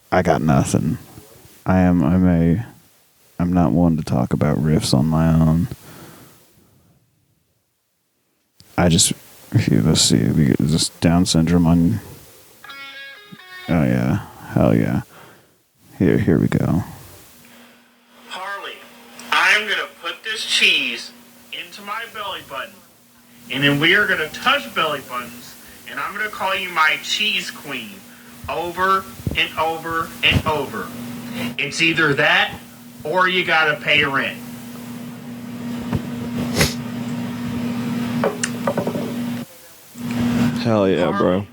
I got nothing. I'm not one to talk about riffs on my own. Let's see, we get this Down syndrome on. Oh yeah, hell yeah. Here we go. Harley, I'm gonna put this cheese into my belly button, and then we are gonna touch belly buttons, and I'm gonna call you my cheese queen, over and over and over. It's either that, or you gotta pay rent. Hell yeah, bro.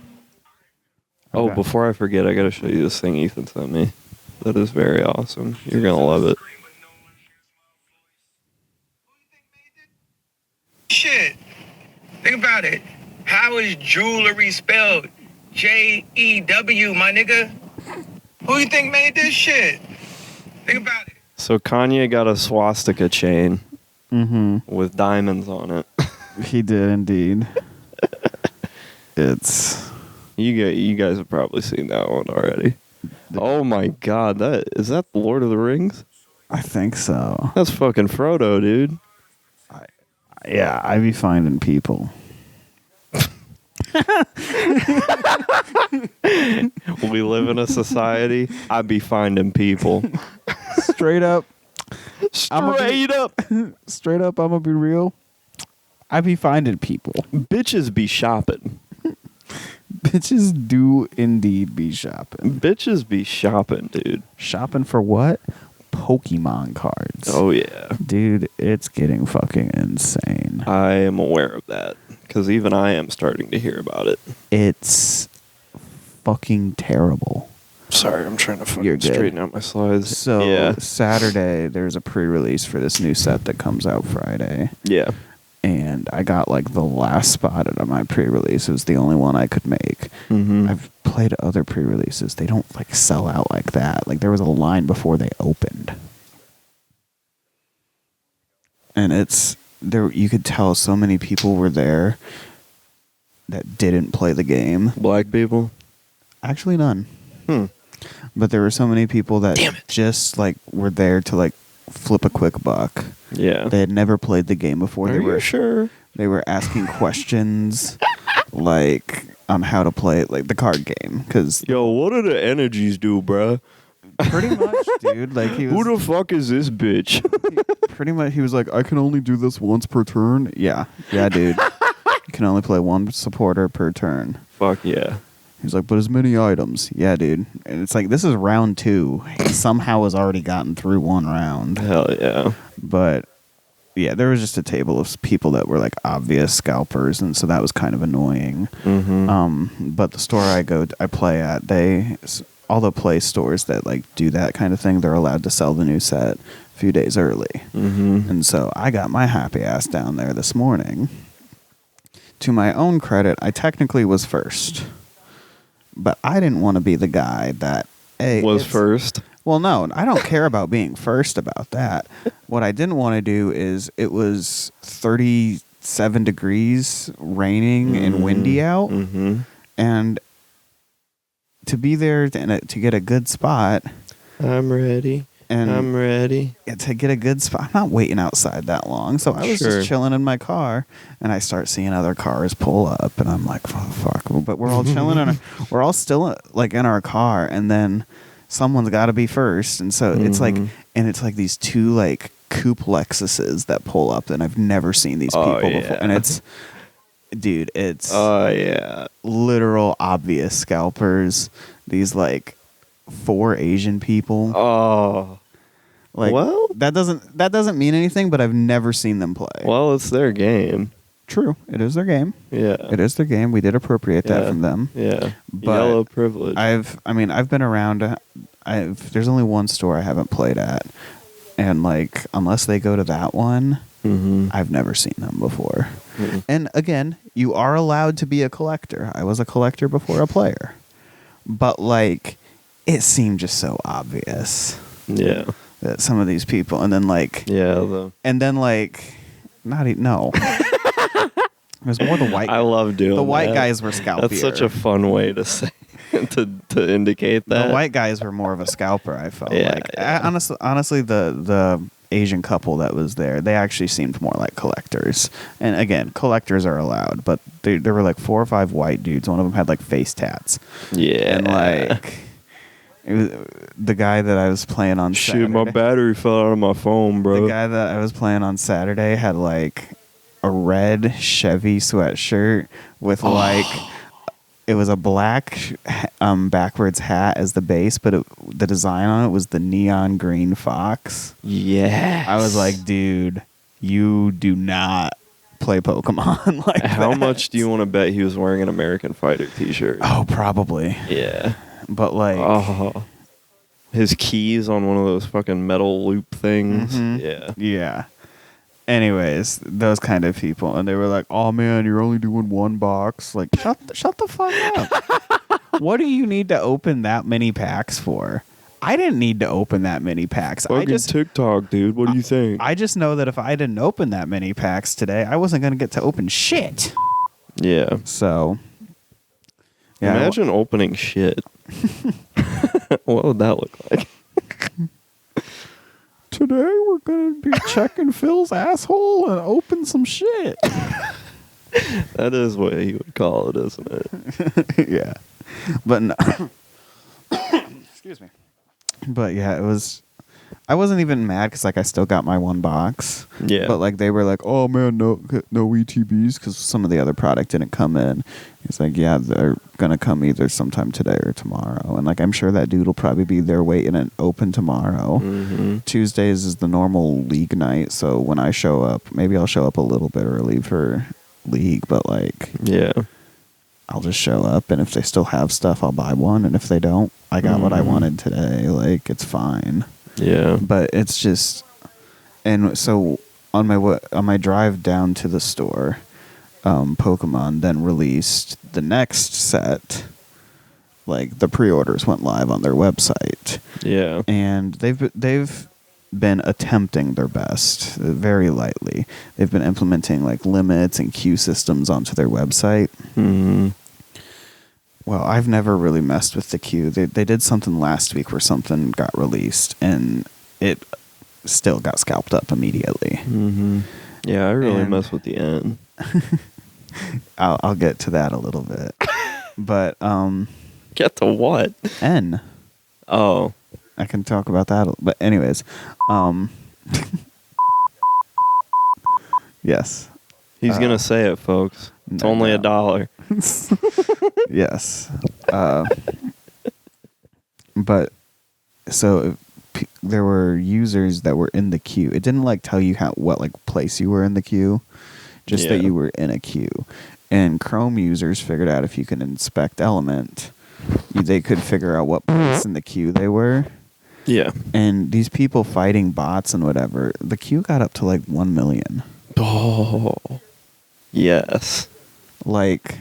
Oh, Okay. before I forget, I gotta show you this thing Ethan sent me. That is very awesome. You're gonna love it. Shit. Think about it. How is jewelry spelled? Jew, my nigga? Who you think made this shit? Think about it. So Kanye got a swastika chain Mm-hmm. with diamonds on it. He did indeed. It's You guys have probably seen that one already. Oh my god, is that Lord of the Rings? I think so. That's fucking Frodo, dude. Yeah, I be finding people. We live in a society. I be finding people. Straight up. Straight up. Straight up, I'm gonna be real. I be finding people. Bitches be shopping. Bitches do indeed be shopping. Bitches be shopping, dude. Shopping for what? Pokemon cards. Oh yeah. Dude, it's getting fucking insane. I am aware of that because even I am starting to hear about it. It's fucking terrible. Sorry, I'm trying to You're fucking good. straighten out my slides. So yeah, Saturday, there's a pre-release for this new set that comes out Friday. yeah. And I got like the last spot at my pre-release. It was the only one I could make. Mm-hmm. I've played other pre-releases. They don't like sell out like that. Like there was a line before they opened. And it's there you could tell so many people were there that didn't play the game. Black people. Actually none. Hmm. But there were so many people that Damn it. just like were there to like flip a quick buck. Yeah. They had never played the game before. Are They you were sure? They were asking questions like on how to play it, like the card game, because Yo, what do the energies do, bruh? pretty much, dude. Like he Who was the fuck is this bitch? pretty much. He was like, I can only do this once per turn. Yeah, dude. You can only play one supporter per turn. Fuck yeah. He's like, but as many items. Yeah, dude. And it's like this is round 2. He somehow has already gotten through one round. Hell yeah. But yeah, there was just a table of people that were like obvious scalpers, and so that was kind of annoying. Mm-hmm. But the store I play at, all the play stores that like do that kind of thing, they're allowed to sell the new set a few days early. Mm-hmm. And so I got my happy ass down there this morning. To my own credit, I technically was first, but I didn't want to be the guy that Was first. Well, no, I don't care about being first about that. What I didn't want to do is it was 37 degrees, raining and windy out, Mm-hmm. and to be there to get a good spot I'm ready. and I'm ready. to get a good spot. I'm not waiting outside that long, so I was Sure. just chilling in my car, and I start seeing other cars pull up, and I'm like, oh, "Fuck!" But we're all chilling, we're all still like in our car, and then someone's got to be first, and so it's like, these two like coupe Lexuses that pull up, and I've never seen these people before, yeah. and it's, dude, it's Oh yeah. literal obvious scalpers. These like 4 Asian people. Oh. Like, well, that doesn't mean anything, but I've never seen them play. well, it's their game. True, it is their game. Yeah. It is their game. We did appropriate that Yeah. from them. Yeah. But Yellow privilege. I've been around. There's only one store I haven't played at, and like unless they go to that one, mm-hmm. I've never seen them before. Mm-hmm. And again, you are allowed to be a collector. I was a collector before a player, but like it seemed just so obvious Yeah. that some of these people, and then like Yeah. not even no. It was more the white. I love doing the white that. guys were scalpier. That's such a fun way to say to indicate that. The white guys were more of a scalper. I felt Yeah, like yeah. honestly, the Asian couple that was there, they actually seemed more like collectors. And again, collectors are allowed, but there were like 4 or 5 white dudes. One of them had like face tats, Yeah. and like it was, the guy that I was playing on Shoot, Saturday, my battery fell out of my phone, bro. the guy that I was playing on Saturday had like a red Chevy sweatshirt with like it was a black backwards hat as the base, but the design on it was the neon green fox. Yeah. I was like, dude, you do not play Pokemon like How that. much do you want to bet he was wearing an American Fighter t-shirt? Oh, probably. Yeah. But like, Oh. His keys on one of those fucking metal loop things. Mhm. Yeah. yeah. Anyways, those kind of people, and they were like, "Oh man, you're only doing one box." Like, shut the fuck up. What do you need to open that many packs for? I didn't need to open that many packs. Fucking TikTok, dude. What do you think? I just know that if I didn't open that many packs today, I wasn't going to get to open shit. Yeah. So, yeah, Imagine opening shit. What would that look like? today we're going to be checking Phil's asshole and open some shit. That is what he would call it, isn't it? Yeah. But no. Excuse me. But yeah, it was. I wasn't even mad because like I still got my one box. Yeah. But like they were like, "Oh man, no ETBs," because some of the other product didn't come in. He's like, "Yeah, they're gonna come either sometime today or tomorrow." And like I'm sure that dude will probably be there waiting and open tomorrow. Mm-hmm. Tuesdays is the normal league night, so when I show up, maybe I'll show up a little bit early for league, but like Yeah. I'll just show up, and if they still have stuff, I'll buy one, and if they don't, I got what I wanted today. Like, it's fine. Yeah. But it's just, and so on my drive down to the store, Pokemon then released the next set. Like, the pre-orders went live on their website. Yeah. And they've been attempting their best, very lightly. They've been implementing like limits and queue systems onto their website. Mm-hmm. Well, I've never really messed with the queue. They did something last week where something got released and it still got scalped up immediately. Mm-hmm. Yeah, I really And- mess with the end. I'll get to that a little bit. But Get to what? N. Oh. I can talk about that. But anyways, yes. He's going to say it, folks. It's no, only no. $1. Yes. But so there were users that were in the queue. It didn't like tell you what like place you were in the queue, just that Yeah. you were in a queue. And Chrome users figured out if you can inspect Element, they could figure out what place in the queue they were. Yeah. And these people fighting bots and whatever, the queue got up to like 1 million. Oh. Yes. Like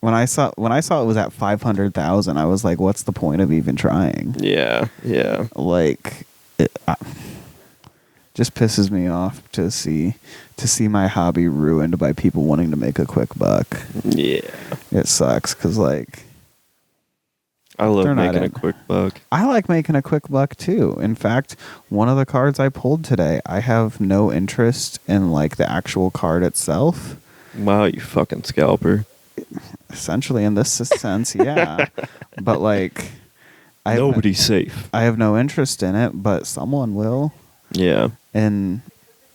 when I saw it was at 500,000, I was like, what's the point of even trying? Yeah. Yeah. Like it just pisses me off to see my hobby ruined by people wanting to make a quick buck. Yeah. It sucks cuz like I love They're not making a in. quick buck. I like making a quick buck too. In fact, one of the cards I pulled today, I have no interest in like the actual card itself. Wow, you fucking scalper. Essentially, in this sense, yeah. But like, Nobody's safe. I have no interest in it, but someone will. Yeah. And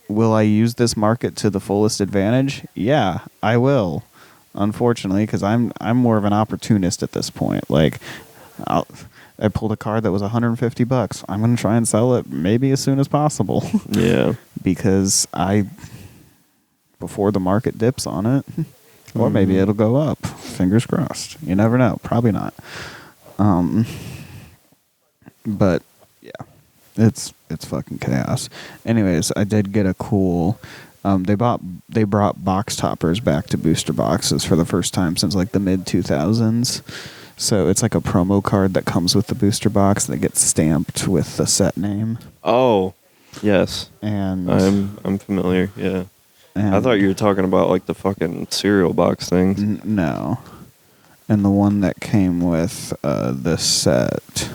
will I use this market to the fullest advantage? Yeah, I will. Unfortunately, because I'm more of an opportunist at this point. Like, I pulled a card that was $150. I'm going to try and sell it maybe as soon as possible. Yeah. Because before the market dips on it, or maybe it'll go up. Fingers crossed. You never know. Probably not. But yeah, it's fucking chaos. Anyways, I did get a cool. They brought box toppers back to booster boxes for the first time since like the mid 2000s. So it's like a promo card that comes with the booster box that gets stamped with the set name. Oh, yes. And I'm familiar. Yeah. and I thought you were talking about like the fucking cereal box things. No. And the one that came with this set,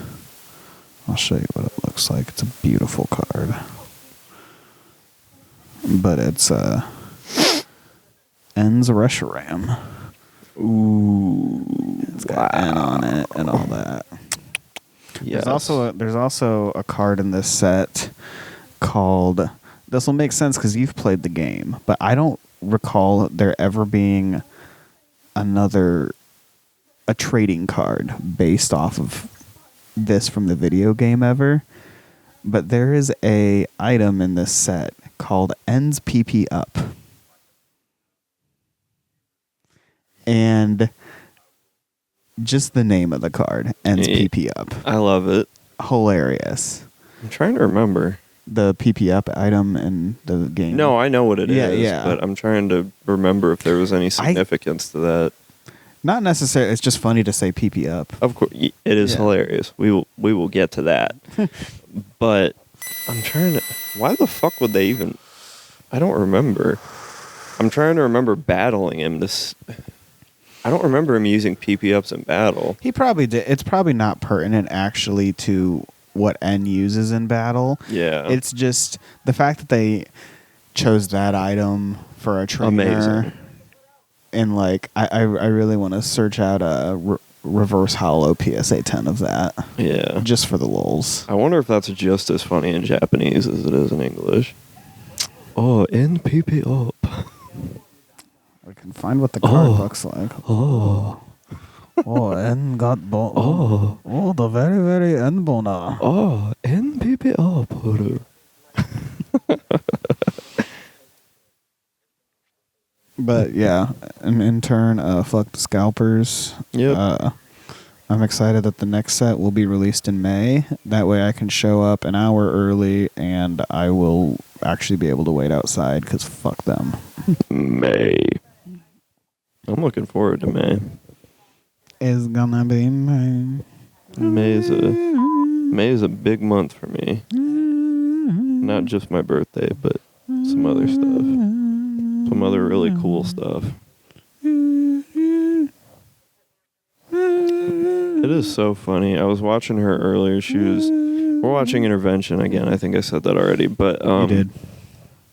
I'll show you what it looks like. It's a beautiful card. But it's N's Reshiram. Ooh. It's got N on it and all that. Yes. There's also a card in this set called. This will make sense because you've played the game, but I don't recall there ever being a trading card based off of this from the video game ever. But there is a item in this set called N's PP Up. and just the name of the card ends Yeah. PP up. I love it. Hilarious. I'm trying to remember. The PP up item in the game. No, I know what it is. Yeah. But I'm trying to remember if there was any significance to that. Not necessarily. It's just funny to say PP up. Of course, it is Yeah. hilarious. We will get to that. But I'm trying to. Why the fuck would they even? I don't remember. I'm trying to remember battling him. I don't remember him using PP ups in battle. He probably did. It's probably not pertinent actually to what N uses in battle. Yeah, It's just the fact that they chose that item for a trainer. amazing. And like, I really want to search out a reverse hollow PSA 10 of that. Yeah, Just for the lulz. I wonder if that's just as funny in Japanese as it is in English. Oh, in PP up. I can find what the card Oh. looks like. Oh, Oh, N got oh, Oh, the very, very N bona. oh, in PP up. But yeah, and in turn, fuck the scalpers. Yep. I'm excited that the next set will be released in May. That way I can show up an hour early and I will actually be able to wait outside because fuck them. May. I'm looking forward to May. It's gonna be May. May is a big month for me. Not just my birthday, but some other stuff. Some other really cool stuff. It is so funny. I was watching her earlier. We're watching Intervention again. I think I said that already, but You did.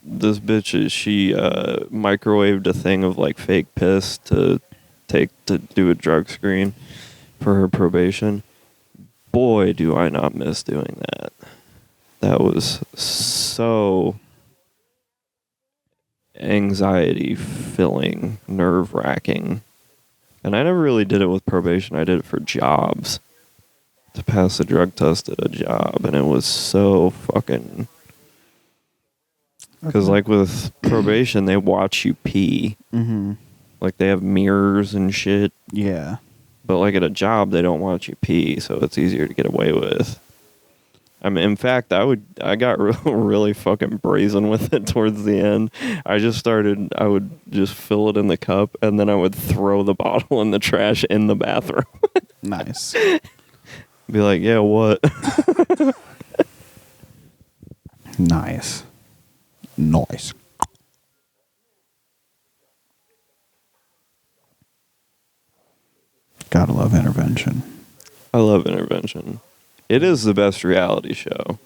this bitch she microwaved a thing of like fake piss to do a drug screen for her probation. Boy, do I not miss doing that. That was so anxiety filling, nerve wracking. And I never really did it with probation. I did it for jobs. To pass a drug test at a job. And it was so fucking... Because like with probation, they watch you pee. Mm-hmm. Like they have mirrors and shit. Yeah. But like at a job, they don't want you pee. So it's easier to get away with. I mean, in fact, I got really fucking brazen with it towards the end. I would just fill it in the cup and then I would throw the bottle in the trash in the bathroom. Nice. Be like, yeah, what? Nice. Nice. Gotta love Intervention. I love Intervention. It is the best reality show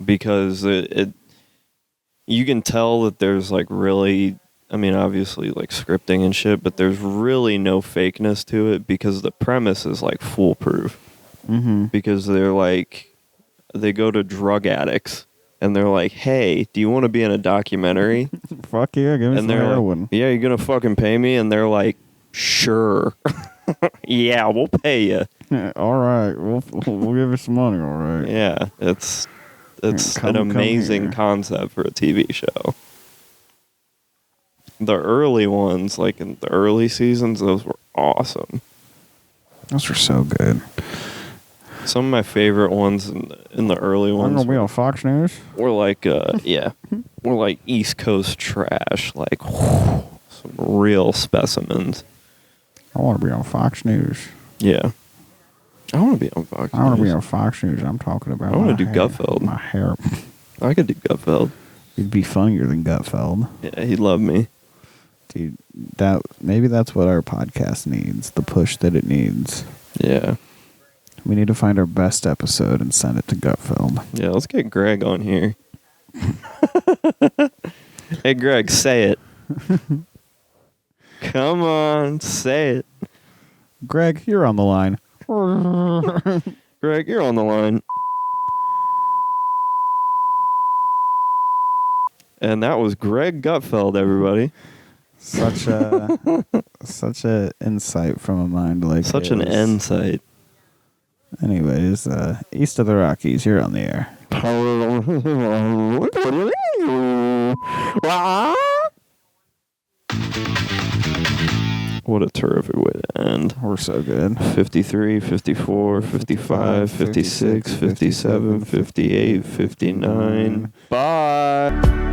because it you can tell that there's like really, I mean, obviously like scripting and shit, but there's really no fakeness to it because the premise is like foolproof. Mm-hmm. Because they go to drug addicts and they're like, hey, do you want to be in a documentary? Fuck yeah, give me And some they're heroin. like, yeah, you're going to fucking pay me? And they're like, sure. Yeah, we'll pay you. Yeah, all right, we'll give you some money, all right. Yeah, it's Come an amazing here. concept for a TV show. The early ones, like in the early seasons, those were awesome. Those were so good. Some of my favorite ones in the early I'm ones gonna be on Fox News. were like, were like East Coast trash, like some real specimens. I want to be on Fox News. Yeah, I want to be on Fox. I want to be News. on Fox News. I'm talking about. I wanna my do hair. Gutfeld. My hair. I could do Gutfeld. You'd be funnier than Gutfeld, Yeah, he'd love me. dude. Maybe that's what our podcast needs. The push that it needs. Yeah, We need to find our best episode and send it to Gutfeld. yeah. Let's get Greg on here. Hey, Greg, say it. Come on, say it. Greg, you're on the line. Greg, you're on the line. And that was Greg Gutfeld, everybody. Such a insight from a mind like Such an his. insight. Anyways, East of the Rockies, you're on the air. What a terrific way to end. We're so good. 53, 54, 55, 56, 57, 58, 59. Bye.